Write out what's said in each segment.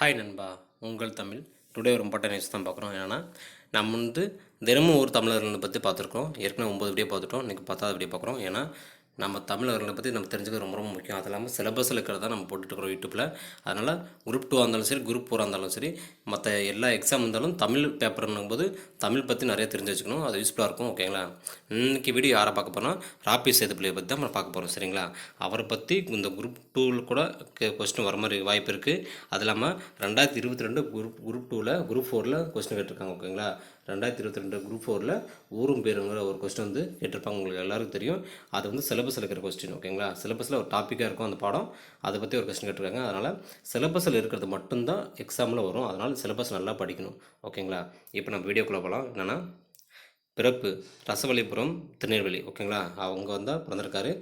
Hi நண்பா, உங்கள் Tamil. Today ஒரு இம்பார்ட்டன் நியூஸ் தான் பார்க்குறோம். என்னென்னா, நம்ம தினமும் ஒரு தமிழர்களை பற்றி பார்த்துருக்கோம். ஏற்கனவே 9 வீடியோ பார்த்துட்டோம். இன்றைக்கி 10வது வீடியோ பார்க்குறோம். ஏன்னா நம்ம தமிழர்களை பற்றி நம்ம தெரிஞ்சுக்கிறது ரொம்ப ரொம்ப முக்கியம். அது இல்லாமல் சிலபஸில் இருக்கிறத நம்ம போட்டுட்ருக்குறோம் யூடியூப்பில். அதனால் குரூப் 2 இருந்தாலும் சரி, குரூப் 4 இருந்தாலும் சரி, மற்ற எல்லா எக்ஸாம் இருந்தாலும் தமிழ் பேப்பர்னும்போது தமிழ் பற்றி நிறைய தெரிஞ்சு வச்சுக்கணும். அது யூஸ்ஃபுல்லாக இருக்கும். ஓகேங்களா? இன்றைக்கி வீடியோ யாரை பார்க்க போகிறோம்? ராபி சேதுப்பிள்ளையை பற்றி தான் நம்ம பார்க்க போகிறோம். சரிங்களா? அவரை பற்றி இந்த குரூப் 2 கூட கொஸ்டின் வர மாதிரி வாய்ப்பு இருக்குது. அது இல்லாமல் 2022 குரூப் 2ல் குரூப் 4ல் கொஸ்டின் கேட்டிருக்காங்க. ஓகேங்களா? 2022 குரூப் 4ல் ஊரும் பேருங்கிற ஒரு கொஸ்டின் கேட்டிருப்பாங்க. உங்களுக்கு எல்லாருக்கும் தெரியும். அது சிலபஸில் இருக்கிற கொஸ்டின். ஓகேங்களா? சிலபஸில் ஒரு டாப்பிக்காக இருக்கும் அந்த பாடம். அதை பற்றி ஒரு கொஸ்டின் கேட்டிருக்காங்க. அதனால் சிலபஸில் இருக்கிறது மட்டும்தான் எக்ஸாமில் வரும். அதனால் சிலபஸ் நல்லா படிக்கணும். ஓகேங்களா? இப்போ நம்ம வீடியோக்குள்ளே போகலாம். என்னென்னா, பிறப்பு ரசவல்லிபுரம், திருநெல்வேலி. ஓகேங்களா? அவங்க பிறந்திருக்காரு.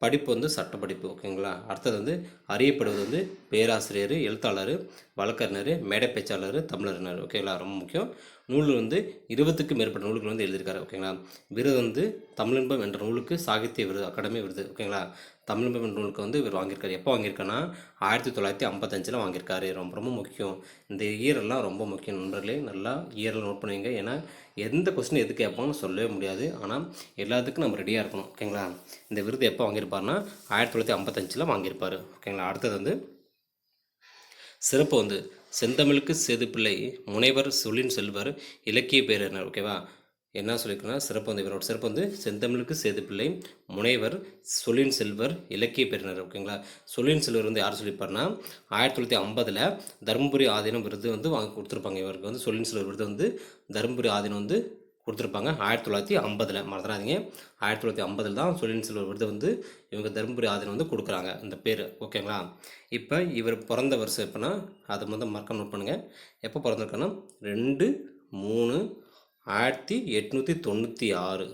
படிப்பு சட்ட படிப்பு. ஓகேங்களா? அடுத்தது அறியப்படுவது பேராசிரியர், எழுத்தாளர், வழக்கறிஞர், மேடை பேச்சாளர், தமிழறிஞர். ஓகேங்களா? ரொம்ப முக்கியம். நூல் 20க்கும் மேற்பட்ட நூல்கள் எழுதியிருக்காரு. ஓகேங்களா? விருது தமிழின்பம் என்ற நூலுக்கு சாகித்ய விருது, அகாடமி விருது. ஓகேங்களா? தமிழின்பம் என்ற நூலுக்கு இவர் வாங்கியிருக்காரு. எப்போ வாங்கியிருக்காருன்னா 1955 வாங்கியிருக்காரு. ரொம்ப ரொம்ப முக்கியம். இந்த இயரெல்லாம் ரொம்ப முக்கியம் நண்பர்களே. நல்லா இயரெல்லாம் நோட் பண்ணுவீங்க. ஏன்னா எந்த கொஸ்டின் எது கேட்பாங்கன்னு சொல்லவே முடியாது. ஆனால் எல்லாத்துக்கும் நம்ம ரெடியாக இருக்கணும். ஓகேங்களா? இந்த விருது எப்போ வாங்கியிருப்பாருன்னா 1955 வாங்கியிருப்பார். ஓகேங்களா? அடுத்தது சிறப்பு செந்தமிழுக்கு சேதுப்பிள்ளை, முனைவர் சொல்லின் செல்வர், இலக்கிய பேரறிஞர். ஓகேவா? என்ன சொல்லியிருக்குன்னா சிறப்பு இவரோட சிறப்பு செந்தமிழுக்கு சேதுப்பிள்ளை, முனைவர் சொல்லின் செல்வர், இலக்கிய பேரறிஞர். ஓகேங்களா? சொல்லின் செல்வர் யார் சொல்லியிருப்பார்னா 1950 தருமபுரி ஆதீனம் விருது வாங்கி கொடுத்துருப்பாங்க. இவருக்கு சொல்லின் செல்வர் விருது தருமபுரி ஆதீனம் கொடுத்துருப்பாங்க 1950. மறந்துடாதீங்க, 1950 தான் சொல்லின் செல்வர் விருது இவங்க தருமபுரி ஆதீனம் கொடுக்குறாங்க இந்த பேர். ஓகேங்களா? இப்போ இவர் பிறந்த வருஷம் எப்போனா அதை மறக்க நோட் பண்ணுங்கள். எப்போ பிறந்திருக்கேன்னா 2/3/1896.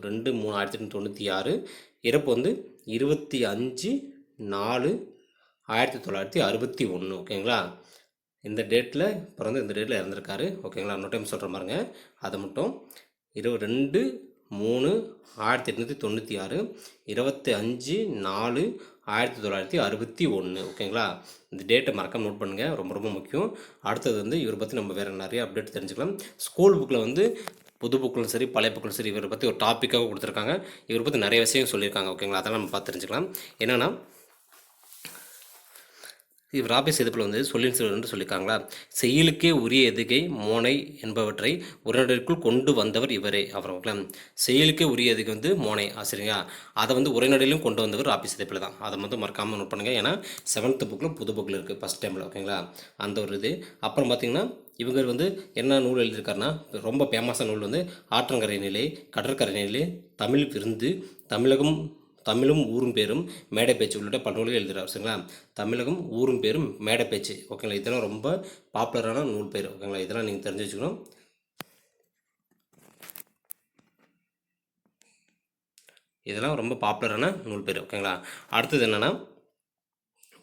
2/3/1896. இறப்பு 25/4/1961. ஓகேங்களா? இந்த டேட்டில் பிறந்து இந்த டேட்டில் இறந்துருக்காரு. ஓகேங்களா? இன்னொரு டைம் சொல்கிற மாதிரிங்க, அதை மட்டும் 2/3/1896, 25/4/1961. ஓகேங்களா? இந்த டேட்டை மறக்காம நோட் பண்ணுங்கள். ரொம்ப ரொம்ப முக்கியம். அடுத்தது இவரை பற்றி நம்ம வேறு நிறைய அப்டேட் தெரிஞ்சுக்கலாம். ஸ்கூல் புக்கில் புது புக்கிலும் சரி, பழைய புக்கிலும் சரி, இவரை பற்றி ஒரு டாப்பிக்காக கொடுத்துருக்காங்க. இவரை பற்றி நிறைய விஷயம் சொல்லியிருக்காங்க. ஓகேங்களா? அதெல்லாம் நம்ம பார்த்து தெரிஞ்சுக்கலாம். என்னென்னா, இவர் ராபி சேதுப்பிள்ளை சொல்லின் செல்வர் என்று சொல்லியிருக்காங்களா. செயலுக்கே உரிய எதுகை, மோனை என்பவற்றை உரைநடைக்குள் கொண்டு வந்தவர் இவரே. அப்புறம் செயலுக்கே உரிய எதுகை மோனை ஆசிரியங்க, அதை உரைநடையிலும் கொண்டு வந்தவர் ராபி சேதுப்பிள்ளை தான். அதை மறக்காமல் நோட் பண்ணுங்கள். ஏன்னா 7th புக்கில் புது புக்கில் இருக்குது ஃபஸ்ட் டைமில். ஓகேங்களா? அந்த ஒரு இது. அப்புறம் பார்த்திங்கன்னா, இவங்க என்ன நூல் எழுதியிருக்காருன்னா, ரொம்ப ஃபேமஸான நூல் ஆற்றங்கரை நிலை, கடற்கரை நிலை, தமிழ் விருந்து, தமிழும் ஊரும் பேரும், மேடை பேச்சு உள்ளிட்ட பல நூல்கள் எழுதுகிறார். சரிங்களா? தமிழகம், ஊரும் பேரும், மேடை பேச்சு. ஓகேங்களா? இதெல்லாம் ரொம்ப பாப்புலரான நூல் பேர். ஓகேங்களா? இதெல்லாம் நீங்கள் தெரிஞ்சு வச்சுக்கணும். இதெல்லாம் ரொம்ப பாப்புலரான நூல் பேர். ஓகேங்களா? அடுத்தது என்னென்னா,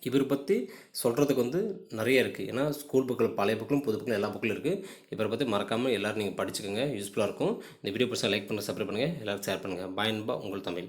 இவர் பற்றி சொல்கிறதுக்கு நிறைய இருக்குது. ஏன்னா ஸ்கூல் புக்கில் பழைய புக்கிலும் புது புக்கிலும் எல்லா புக்கிலும் இருக்குது. இவரை பற்றி மறக்காமல் எல்லோரும் நீங்கள் படிச்சுக்கோங்க. யூஸ்ஃபுல்லாக இருக்கும். இந்த வீடியோ பிடிச்சா லைக் பண்ணுங்கள், சப்ஸ்கிரைப் பண்ணுங்கள், எல்லோரும் ஷேர் பண்ணுங்கள். பாய் நண்பா, உங்கள் தமிழ்.